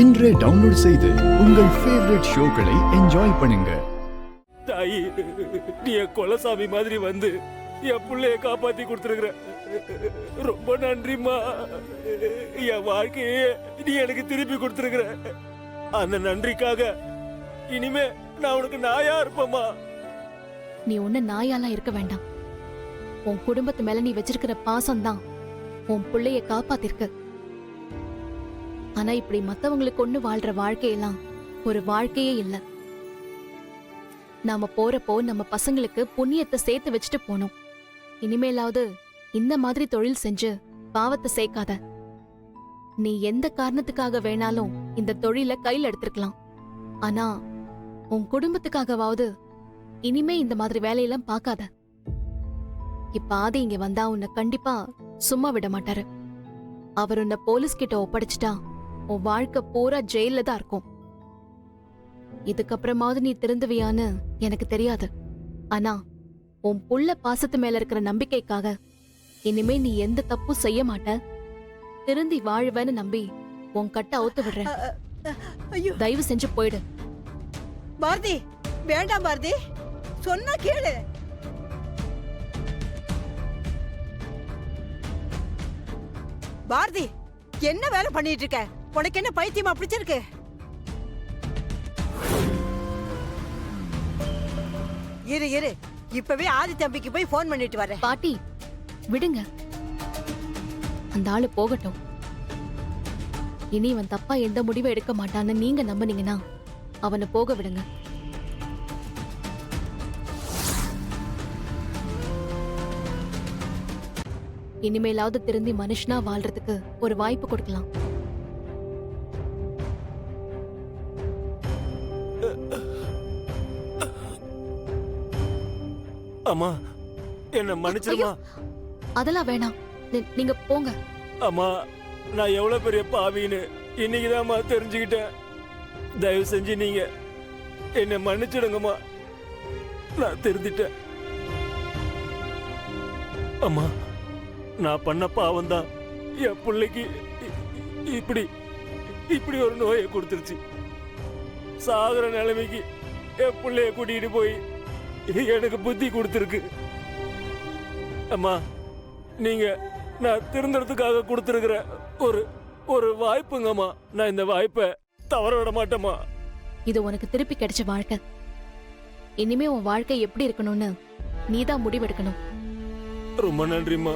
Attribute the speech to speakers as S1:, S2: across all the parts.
S1: இன்றே டவுன்லோட் செய்து உங்கள் ஃபேவரட் ஷோக்களை என்ஜாய் பண்ணுங்க.
S2: தாயி, நீ என் கொலசாமி மாதிரி வந்து என் பிள்ளைய காப்பாத்தி கொடுத்துருக்குற. ரொம்ப நன்றிம்மா. என் வாழ்க்கையே நீ எனக்கு திருப்பி கொடுத்துருக்குற. அந்த நன்றிக்காக இனிமே நான் உனக்கு நாயா இருப்பேம்மா.
S3: நீ ஒண்ணு நாயாலாம் இருக்க வேண்டாம். உன் குடும்பத்து மேல நீ வச்சிருக்கிற பாசம்தான் உன் பிள்ளைய காப்பாத்திருக்கு. ஆனா இப்படி மத்தவங்களுக்கு ஒண்ணு வாழ்ற வாழ்க்கையெல்லாம் ஒரு வாழ்க்கையே இல்ல. நாம போறப்போ நம்ம பசங்களுக்கு புண்ணியத்தை சேர்த்து வச்சுட்டு போனோம். இனிமேலாவது இந்த மாதிரி தொழில் செஞ்சு பாவத்தை சேர்க்காத. நீ எந்த காரணத்துக்காக வேணாலும் இந்த தொழிலை கையில எடுத்திருக்கலாம். ஆனா உன் குடும்பத்துக்காகவாவது இனிமே இந்த மாதிரி வேலையெல்லாம் பார்க்காத. இப்ப ஆதி இங்க வந்தா உன்னை கண்டிப்பா சும்மா விட மாட்டாரு. அவர் உன்னை போலீஸ் கிட்ட ஒப்படைச்சிட்டா உன் வாழ்க்கை பூரா ஜெயில தான் இருக்கும். இதுக்கப்புறமாவது நீ திருந்துவியான்னு எனக்கு தெரியாது. ஆனா உன் புள்ள பாசத்து மேல இருக்கிற நம்பிக்கைக்காக இனிமே நீ எந்த தப்பும் செய்ய மாட்ட, திருந்தி வாழ்வேன்னு நம்பி உன் கட்ட அவுத்து விடுறேன். தயவு செஞ்சு போயிடு.
S4: பாரதி, வேண்டாம் பாரதி, சொன்னா கேளு. பாரதி, என்ன வேலை பண்ணிட்டு இருக்க? உனக்கு என்ன பைத்தியமா பிடிச்சிருக்கு? இரு இரு, இப்பவே ஆதி தம்பிக்கு போய் போன் பண்ணிட்டு வரேன்.
S3: பாட்டி விடுங்க, அந்த ஆளு போகட்டும். இனி இவன் தப்பா எந்த முடிவை எடுக்க மாட்டான்னு நீங்க நம்பினீங்கன்னா அவனை போக விடுங்க. இனிமேலாவது திருந்தி மனுஷனா வாழ்றதுக்கு ஒரு வாய்ப்பு கொடுக்கலாம்.
S2: அம்மா, என்ன மன்னிச்சிருமா.
S3: அதெல்லாம் வேணாம், நீங்க போங்க.
S2: அம்மா, நான் எவ்வளவு பெரிய பாவின்னு இன்னைக்குதாம்மா தெரிஞ்சுக்கிட்டேன். தயவு செஞ்சு நீங்க என்ன மன்னிச்சிடுங்கம்மா. நான் திருந்திட்டேன். அம்மா, நான் பண்ண பாவம் தான் என் பிள்ளைக்கு இப்படி இப்படி ஒரு நோயை கொடுத்துருச்சு. சாகுற நிலைமைக்கு என் பிள்ளைய கூட்டிட்டு போய் எனக்கு புத்தி கொடுத்துருக்கு. அம்மா, நீங்க நான் திருந்தறதுக்காக கொடுத்துருக்கிற ஒரு ஒரு வாய்ப்புங்கம்மா. நான் இந்த வாய்ப்பை தவற விட மாட்டேம்மா.
S3: இது உனக்கு திருப்பி கிடைச்ச வாழ்க்கை. இனிமே உன் வாழ்க்கை எப்படி இருக்கணும்னு நீதான் முடிவெடுக்கணும்.
S2: ரொம்ப நன்றிம்மா.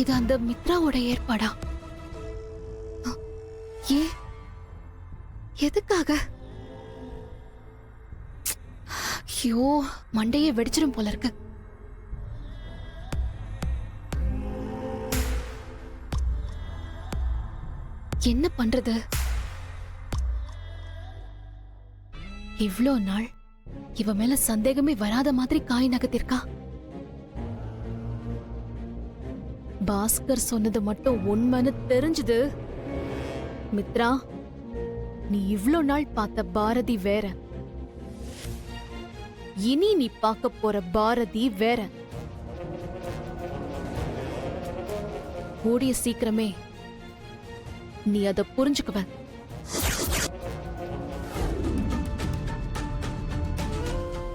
S3: இது அந்த மித்ராவோட ஏற்பாடா? ஏ, எதுக்காக? ஐயோ, மண்டையே வெடிச்சிடும் போல இருக்கு. என்ன பண்றது? இவ்ளோ நாள் இவ மேல சந்தேகமே வராத மாதிரி காய் நகர்த்திருக்கா. பாஸ்கர் சொன்னது மட்டும் உண்மைன்னு தெரிஞ்சது. மித்ரா, நீ இவ்ளோ நாள் பார்த்த பாரதி வேற, இனி நீ பார்க்க போற பாரதி வேற. கூடிய சீக்கிரமே நீ அத புரிஞ்சுக்குவ.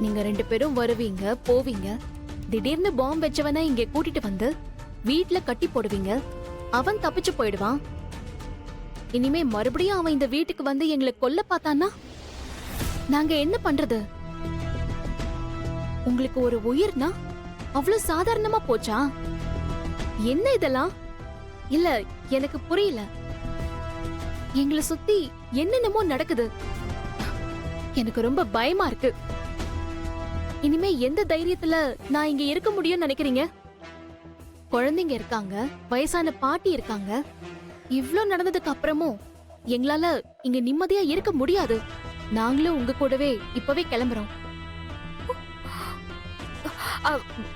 S3: நீங்க 2 பேரும் வருவீங்க போவீங்க. திடீர்னு பாம்பு வச்சவன இங்க கூட்டிட்டு வந்து வீட்ல கட்டி போடுவீங்க. அவன் தப்பிச்சு போயிடுவான். இனிமே மறுபடியும் அவன் இந்த வீட்டுக்கு வந்து எங்களை கொல்ல பார்த்தான்னா நாங்க என்ன பண்றது? உங்களுக்கு ஒரு உயிர்னா அவ்வளவு சாதாரணமா போச்சா? என்ன இதெல்லாம்? இல்ல, எனக்கு புரியல. எங்களை சுத்தி என்னென்னமோ நடக்குது. எனக்கு ரொம்ப பயமா இருக்கு. இனிமே எந்த தைரியத்துல நான் இங்க இருக்க முடியும்னு நினைக்கிறீங்க? குழந்தைங்க இருக்காங்க, வயசான பாட்டி இருக்காங்க. இவ்ளோ நடந்ததுக்கு அப்புறமும் எங்களால இங்க நிம்மதியா இருக்க முடியாது. நாங்களும் உங்க கூடவே இப்பவே கிளம்புறோம்.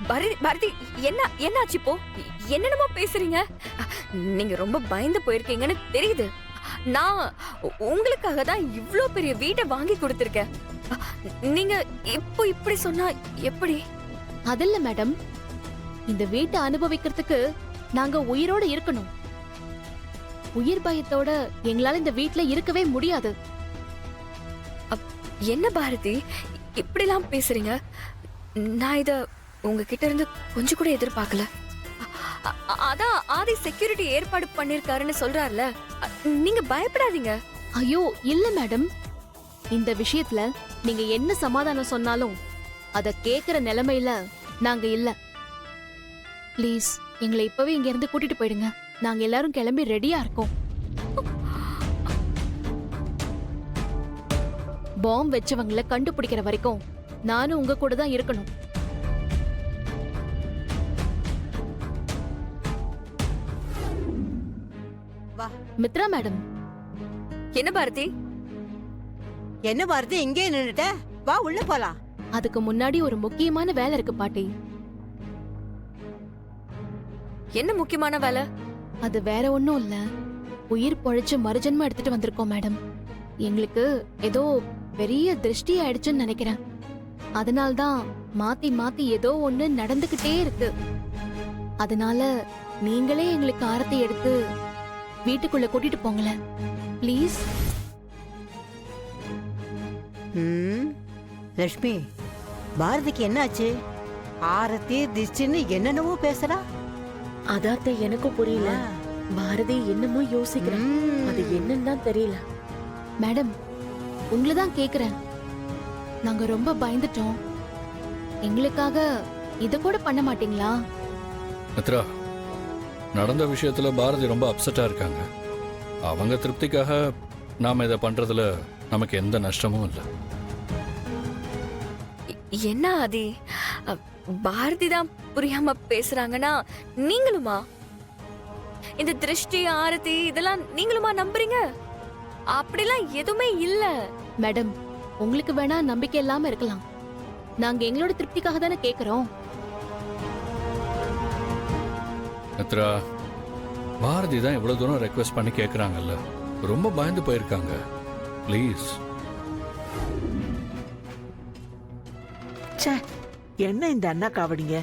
S5: பாரதி, என்ன ஆச்சு இப்போ? என்னென்னமோ பேசுறீங்க. நீங்க ரொம்ப பயந்து போயிருக்கீங்கன்னு தெரியுது. நான் உங்களுக்காக தான் இவ்ளோ பெரிய வீட்டை வாங்கி கொடுத்திருக்கேன். நீங்க இப்போ இப்படி சொன்னா எப்படி?
S3: அதில்ல மேடம், இந்த வீட்டை அனுபவிக்கிறதுக்கு நாங்க உயிரோட இருக்கணும். உயிர் பயத்தோட எங்களால இந்த வீட்ல இருக்கவே முடியாது.
S5: என்ன பாரதி இப்படிலாம் பேசுறீங்க? நான் இத உங்ககிட்ட இருந்து கொஞ்சம் கூட எதிர்பார்க்கல. அதான் ஆதி செக்யூரிட்டி ஏற்பாடு பண்ணிருக்காருன்னு சொல்றாருல, நீங்க பயப்படாதீங்க.
S3: ஐயோ இல்ல மேடம், இந்த விஷயத்துல நீங்க என்ன சமாதானம் சொன்னாலும் அத கேக்குற நிலைமையில நாங்க இல்ல. ப்ளீஸ் எங்களை இப்பவே இங்க இருந்து கூட்டிட்டு போயிடுங்க. நாங்க எல்லாரும் கிளம்பி ரெடியா இருக்கோம். பாம் வச்சவங்கள கண்டுபிடிக்கிற வரைக்கும் நானும் உங்க கூட தான் இருக்கணும்.
S4: வா.
S3: மித்ரா மேடம்,
S5: என்ன பாரதி?
S4: என்ன பாரதி இங்கே நின்னுட்ட? வா உள்ள போலாம்.
S3: அதுக்கு முன்னாடி ஒரு முக்கியமான வேலை இருக்கு பாட்டி.
S5: என்ன முக்கியமான வேலை?
S3: அது வேற ஒண்ணும் இல்ல. உயிர் பொழைச்சு மறுஜன்மம் எடுத்துட்டு வந்திருக்கோம் மேடம். எங்களுக்கு ஏதோ பெரிய திருஷ்டி ஆயிடுச்சுன்னு நினைக்கிறேன். அதனால்தான் மாத்தி மாத்தி ஏதோ ஒண்ணு நடந்துகிட்டே இருக்கு. அதனால நீங்களே எங்களுக்கு ஆரத்தி எடுத்து வீட்டுக்குள்ள கூட்டிட்டு போங்களேன் ப்ளீஸ்.
S4: லட்சுமி, பாரதிக்கு என்னாச்சு? ஆரத்தி திஷ்டின்னு என்னென்னவோ பேசுறா.
S6: அதாத்த எனக்கும் புரியல. பாரதி என்னமோ யோசிக்கிறேன், அது என்னன்னு தான் தெரியல.
S3: மேடம், உங்களை தான் கேக்குறேன். நாங்க ரொம்ப பயந்துட்டோம். எங்களுக்காக இத கூட பண்ண மாட்டீங்களா?
S7: மித்ரா, நடந்த விஷயத்துல பாரதி ரொம்ப அப்செட்டா இருக்காங்க. அவங்க திருப்திக்காக நாம இதை பண்றதுல நமக்கு எந்த நஷ்டமும் இல்லை.
S5: என்ன ஆதி, பாரதி தான் புரியாம பேசுறாங்கன்னா நீங்களுமா? இந்த திருஷ்டி ஆரத்தி இதெல்லாம் நீங்களுமா நம்புறீங்க? அப்படிலாம் எதுவுமே இல்ல.
S3: மேடம், உங்களுக்கு வேணா நம்பிக்கை இல்லாம இருக்கலாம். நாங்க எங்களோட திருப்திக்காக தானே கேக்குறோம்.
S7: மித்ரா, பாரதி தான் இவ்வளவு தூரம் ரெக்வெஸ்ட் பண்ணி கேட்கறாங்கல்ல, ரொம்ப பயந்து போயிருக்காங்க. ப்ளீஸ்.
S8: ச்சே, என்ன இந்த அண்ணா காவடிங்க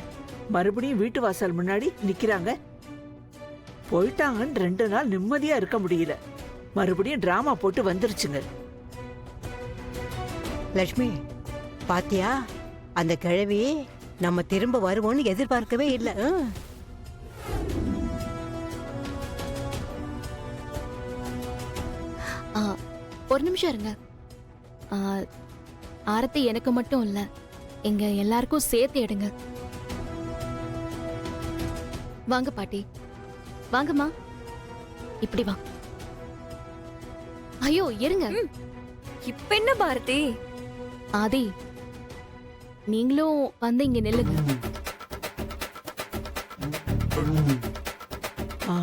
S8: மறுபடியும் வீட்டு வாசல் முன்னாடி நிக்கிறாங்க. போயிட்டாங்கன்னு 2 நாள் நிம்மதியா இருக்க முடியல. மறுபடியும் டிராமா போட்டு வந்துருச்சுங்க.
S4: லட்சுமி, பாத்தியா? அந்த கிழவி நம்ம திரும்ப வருவோம்னு எதிர்பார்க்கவே இல்ல.
S3: ஒரு நிமிஷம் இருங்க. ஆரத்தி எனக்கு மட்டும் இல்ல, எங்க எல்லாருக்கும் சேர்த்து எடுங்க. வாங்க பாட்டி, வாங்கம்மா, இப்படி வா. ஐயோ இருங்க.
S5: இப்ப என்ன பாரதி?
S3: ஆதி, நீங்களும் வந்து இங்க நில்லுங்க.
S8: ஆ